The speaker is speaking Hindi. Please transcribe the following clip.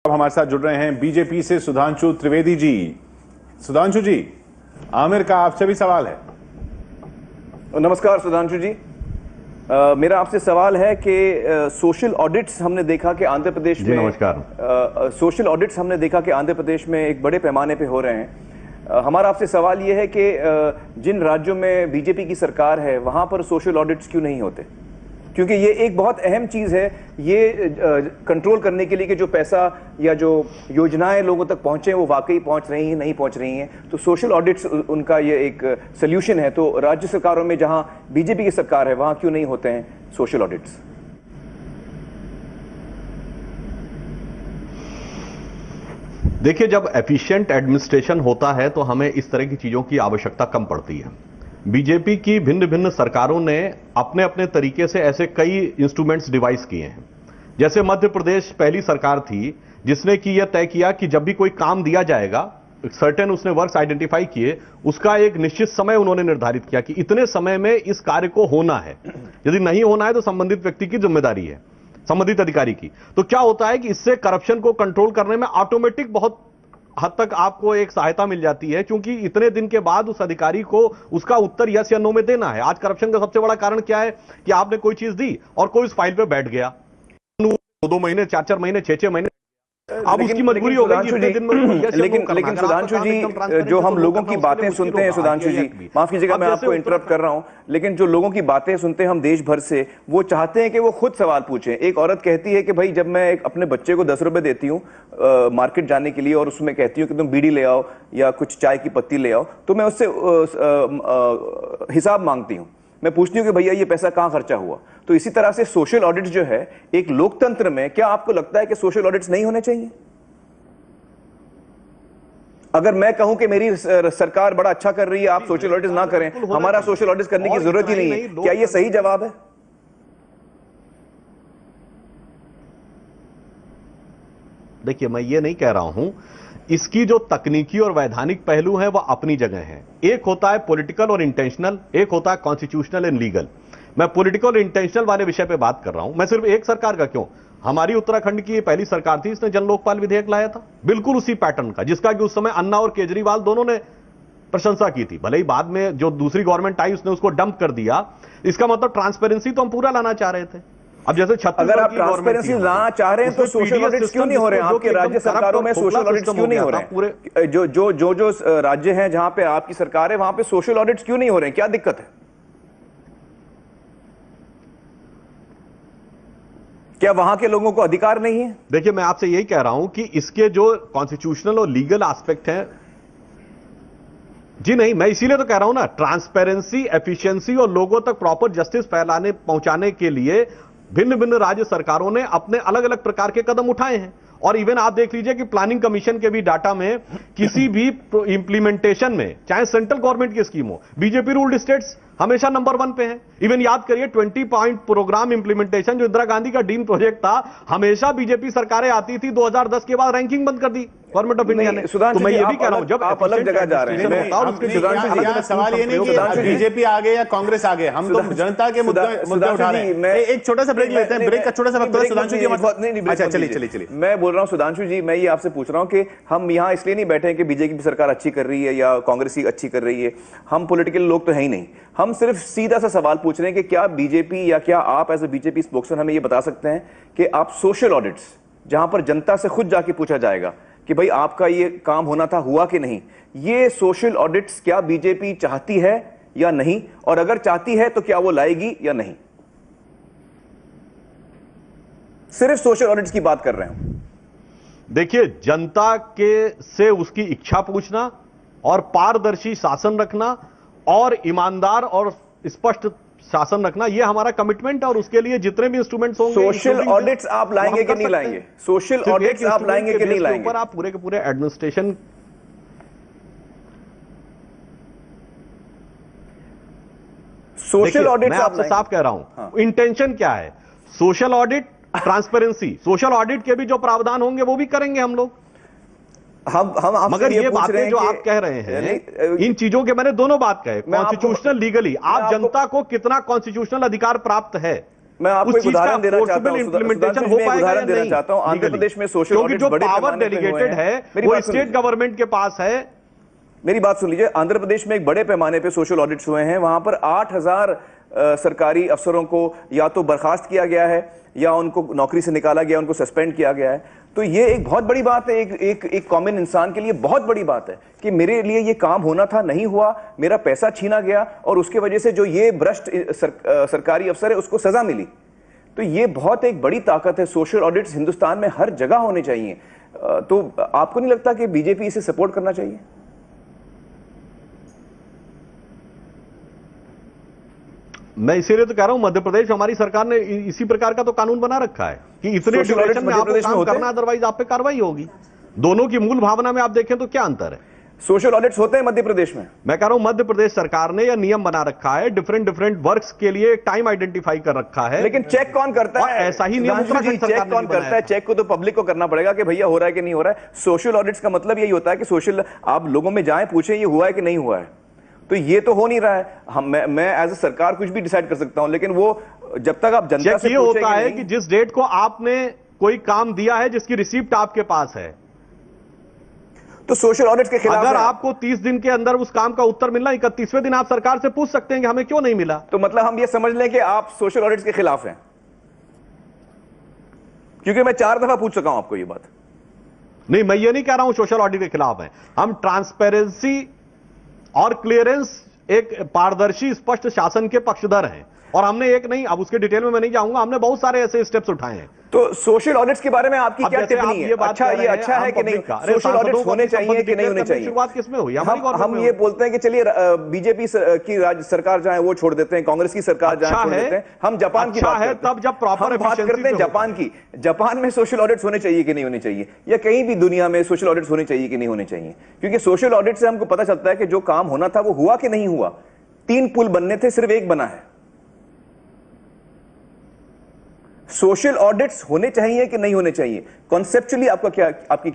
अब हमारे साथ जुड़ रहे हैं बीजेपी से सुधांशु त्रिवेदी जी। सुधांशु जी, आमिर का आपसे भी सवाल है। नमस्कार सुधांशु जी। मेरा आपसे सवाल है कि सोशल ऑडिट्स हमने देखा कि आंध्र प्रदेश में सोशल ऑडिट्स हमने देखा कि आंध्र प्रदेश में एक बड़े पैमाने पे हो रहे हैं। हमारा आपसे सवाल यह है कि जिन राज्यों में बीजेपी की सरकार है वहां पर सोशल ऑडिट्स क्यों नहीं होते? क्योंकि ये एक बहुत अहम चीज है, ये कंट्रोल करने के लिए कि जो पैसा या जो योजनाएं लोगों तक पहुंचे वो वाकई पहुंच रही हैं नहीं पहुंच रही हैं। तो सोशल ऑडिट्स उनका ये एक सोल्यूशन है। तो राज्य सरकारों में जहां बीजेपी की सरकार है वहां क्यों नहीं होते हैं सोशल ऑडिट्स? देखिए, जब एफिशिएंट एडमिनिस्ट्रेशन होता है तो हमें इस तरह की चीजों की आवश्यकता कम पड़ती है। बीजेपी की भिन्न भिन्न सरकारों ने अपने अपने तरीके से ऐसे कई इंस्ट्रूमेंट्स डिवाइस किए हैं। जैसे मध्य प्रदेश पहली सरकार थी जिसने कि यह तय किया कि जब भी कोई काम दिया जाएगा, सर्टेन उसने वर्क्स आइडेंटिफाई किए, उसका एक निश्चित समय उन्होंने निर्धारित किया कि इतने समय में इस कार्य को होना है। यदि नहीं होना है तो संबंधित व्यक्ति की जिम्मेदारी है, संबंधित अधिकारी की। तो क्या होता है कि इससे करप्शन को कंट्रोल करने में ऑटोमेटिक बहुत हद तक आपको एक सहायता मिल जाती है, क्योंकि इतने दिन के बाद उस अधिकारी को उसका उत्तर यस या नो में देना है। आज करप्शन का सबसे बड़ा कारण क्या है कि आपने कोई चीज दी और कोई उस फाइल पे बैठ गया 2 महीने, 4 महीने, 6 महीने, अब उसकी मजबूरी हो गई कि दिन में। लेकिन सुधांशु जी, जो हम लोगों की बातें सुनते हैं, सुधांशु जी माफ कीजिएगा मैं आपको इंटरप्ट कर रहा हूं, लेकिन जो लोगों की बातें सुनते हैं हम देश भर से, वो चाहते हैं कि वो खुद सवाल पूछें। एक औरत कहती है कि भाई जब मैं अपने बच्चे को 10 रुपए देती हूँ मार्केट जाने के लिए और उसमें कहती हूँ कि तुम बीड़ी ले आओ या कुछ चाय की पत्ती ले आओ, तो मैं उससे हिसाब मांगती हूँ। मैं पूछती हूँ कि भैया ये पैसा कहां खर्चा हुआ। तो इसी तरह से सोशल ऑडिट्स जो है एक लोकतंत्र में, क्या आपको लगता है कि सोशल ऑडिट्स नहीं होने चाहिए? अगर मैं कहूं कि मेरी सरकार बड़ा अच्छा कर रही है, आप सोशल ऑडिट्स ना करें, हमारा सोशल ऑडिट्स करने की जरूरत ही नहीं है, क्या यह सही जवाब है? देखिए, मैं ये नहीं कह रहा हूं। इसकी जो तकनीकी और वैधानिक पहलू है वह अपनी जगह है। एक होता है पॉलिटिकल और इंटेंशनल, एक होता है कॉन्स्टिट्यूशनल एंड लीगल। मैं पॉलिटिकल और इंटेंशनल वाले विषय पे बात कर रहा हूं। मैं सिर्फ एक सरकार का क्यों, हमारी उत्तराखंड की पहली सरकार थी, इसने जन लोकपाल विधेयक लाया था, बिल्कुल उसी पैटर्न का, जिसका कि उस समय अन्ना और केजरीवाल दोनों ने प्रशंसा की थी। भले ही बाद में जो दूसरी गवर्नमेंट आई उसने उसको डंप कर दिया। इसका मतलब ट्रांसपेरेंसी तो हम पूरा लाना चाह रहे थे। अब जैसे अगर आप ट्रांसपेरेंसी लाना चाह रहे हैं तो सोशल ऑडिट्स क्यों नहीं हो रहे हैं? आपके राज्य सरकारों में सोशल ऑडिट्स क्यों नहीं हो रहे हैं? जो राज्य हैं जहां पे आपकी सरकार है वहां पे सोशल ऑडिट्स क्यों नहीं हो रहे हैं? क्या दिक्कत है? क्या वहां के लोगों को अधिकार नहीं है? देखिए, मैं आपसे यही कह रहा हूं कि इसके जो कॉन्स्टिट्यूशनल और लीगल एस्पेक्ट हैं, जी नहीं, मैं इसीलिए तो कह रहा हूं ना, ट्रांसपेरेंसी, एफिशिएंसी और लोगों तक प्रॉपर जस्टिस पहुंचाने के लिए भिन्न भिन्न राज्य सरकारों ने अपने अलग अलग प्रकार के कदम उठाए हैं। और इवन आप देख लीजिए कि प्लानिंग कमीशन के भी डाटा में किसी भी इंप्लीमेंटेशन में, चाहे सेंट्रल गवर्नमेंट की स्कीम हो, बीजेपी रूल्ड स्टेट्स हमेशा नंबर 1 पे है। इवन याद करिए 20 पॉइंट प्रोग्राम इंप्लीमेंटेशन जो इंदिरा गांधी का ड्रीम प्रोजेक्ट था, हमेशा बीजेपी सरकारें आती थी, 2010 के बाद रैंकिंग बंद कर दी गवर्नमेंट ऑफ इंडिया ने। तो मैं ये भी कह रहा हूं, जब आप अलग जगह जा रहे हैं, सवाल ये नहीं कि बीजेपी आगे या कांग्रेस आगे, हम तो जनता के मुद्दे उठा रहे हैं। एक छोटा सा ब्रेक लेते हैं, ब्रेक का छोटा सा वक्त है सुधांशु जी। अच्छा चलिए, मैं बोल रहा हूं सुधांशु जी, मैं ये आपसे पूछ रहा हूं कि हम यहां इसलिए नहीं बैठे हैं कि बीजेपी सरकार अच्छी कर रही है या कांग्रेस ही अच्छी कर रही है। हम पॉलिटिकल लोग तो है ही नहीं, हम सिर्फ सीधा सा सवाल पूछ रहे हैं कि क्या बीजेपी या क्या आप एज ए बीजेपी स्पोक्समैन हमें यह बता सकते हैं कि आप सोशल ऑडिट्स, जहां पर जनता से खुद जाके पूछा जाएगा कि भाई आपका ये काम होना था, हुआ कि नहीं, ये सोशल ऑडिट्स क्या बीजेपी चाहती है या नहीं? और अगर चाहती है तो क्या वो लाएगी या नहीं? सिर्फ सोशल ऑडिट्स की बात कर रहे हैं। देखिए, जनता के से उसकी इच्छा पूछना और पारदर्शी शासन रखना और ईमानदार और स्पष्ट शासन रखना, ये हमारा कमिटमेंट है। और उसके लिए जितने भी इंस्ट्रूमेंट्स होंगे, सोशल ऑडिट्स आप लाएंगे कि नहीं लाएंगे? सोशल ऑडिट्स आप लाएंगे कि नहीं लाएंगे? आप पूरे के पूरे एडमिनिस्ट्रेशन, सोशल ऑडिट मैं आपसे साफ कह रहा हूं, इंटेंशन क्या है? Social audit, transparency, social audit के भी जो प्रावधान होंगे वो भी करेंगे हम लोग। हम मगर ये बातें जो आप कह रहे हैं, इन चीजों के मैंने दोनों बात कहे, कॉन्स्टिट्यूशनल, लीगली, आप जनता को कितना कॉन्स्टिट्यूशनल अधिकार प्राप्त है, मैं आपको एक उदाहरण देना चाहता हूं, इम्प्लीमेंटेशन हो पाएगा या नहीं चाहता हूं। आंध्र प्रदेश में सोशल ऑडिट जो पावर डेलीगेटेड है वो स्टेट गवर्नमेंट के पास है। मेरी बात सुन लीजिए, आंध्र प्रदेश में एक बड़े पैमाने पे सोशल ऑडिट्स हुए हैं। वहां पर 8000 सरकारी अफसरों को या तो बर्खास्त किया गया है या उनको नौकरी से निकाला गया, उनको सस्पेंड किया गया है। तो ये एक बहुत बड़ी बात है, एक कॉमन इंसान के लिए बहुत बड़ी बात है कि मेरे लिए ये काम होना था, नहीं हुआ, मेरा पैसा छीना गया और उसके वजह से जो ये भ्रष्ट सरकारी अफसर है उसको सजा मिली। तो ये बहुत एक बड़ी ताकत है। सोशल ऑडिट्स हिंदुस्तान में हर जगह होने चाहिए। तो आपको नहीं लगता कि बीजेपी इसे सपोर्ट करना चाहिए? मैं इसीलिए तो कह रहा हूं, मध्य प्रदेश हमारी सरकार ने इसी प्रकार का तो कानून बना रखा है कि इतने ड्यूरेशन में आपको काम करना, अदरवाइज आप पे कार्रवाई होगी। दोनों की मूल भावना में आप देखें तो क्या अंतर है? सोशल ऑडिट्स होते हैं मध्य प्रदेश में। मैं कह रहा हूं मध्य प्रदेश सरकार ने यह नियम बना रखा है, डिफरेंट वर्क्स के लिए टाइम आइडेंटिफाई कर रखा है। लेकिन चेक कौन करता है? ऐसा ही नियम उत्तराखंड सरकार चेक कौन करता है? चेक को तो पब्लिक को करना पड़ेगा कि भैया हो रहा है कि नहीं हो रहा है। सोशल ऑडिट्स का मतलब यही होता है कि सोशल, आप लोगों में जाएं, पूछें ये हुआ है कि नहीं हुआ है। तो ये तो हो नहीं रहा है। मैं एज ए सरकार कुछ भी डिसाइड कर सकता हूं, लेकिन वो जब तक आप जनता से ये होता है कि जिस डेट को आपने कोई काम दिया है, जिसकी रिसीप्ट आपके पास है, तो सोशल ऑडिट के खिलाफ अगर आपको 30 दिन के अंदर उस काम का उत्तर मिलना, 31वें दिन आप सरकार से पूछ सकते हैं कि हमें क्यों नहीं मिला। तो मतलब हम ये समझ लें कि आप सोशल ऑडिट के खिलाफ हैं? क्योंकि मैं 4 दफा पूछ चुका हूं आपको ये बात। नहीं, मैं ये नहीं कह रहा हूं सोशल ऑडिट के खिलाफ है। हम ट्रांसपेरेंसी और क्लियरेंस, एक पारदर्शी स्पष्ट शासन के पक्षधर हैं। और हमने एक नहीं, अब उसके डिटेल में मैं नहीं जाऊंगा, हमने बहुत सारे ऐसे स्टेप्स उठाए हैं। तो सोशल ऑडिट्स के बारे में आपकी क्या टिप्पणी है? अच्छा, ये अच्छा है कि नहीं? सोशल ऑडिट्स होने चाहिए कि नहीं होने चाहिए? शुरुआत किसमें हुई? हम ये बोलते हैं कि चलिए बीजेपी की राज्य सरकार जहां है वो छोड़ देते हैं, कांग्रेस की सरकार जहां छोड़ देते हैं। हम जापान की बात करते हैं, तब जब प्रॉपर बात करते हैं जापान की। जापान में सोशल ऑडिट्स होने चाहिए कि नहीं होने चाहिए? या कहीं भी दुनिया में सोशल ऑडिट्स होने चाहिए कि नहीं होने चाहिए? क्योंकि सोशल ऑडिट से हमको पता चलता है कि जो काम होना था वो हुआ कि नहीं हुआ। 3 पुल बनने थे, सिर्फ 1 बना है। सोशल ऑडिट्स होने चाहिए कि नहीं होने चाहिए? कॉन्सेप्चुअली आपका क्या, आपकी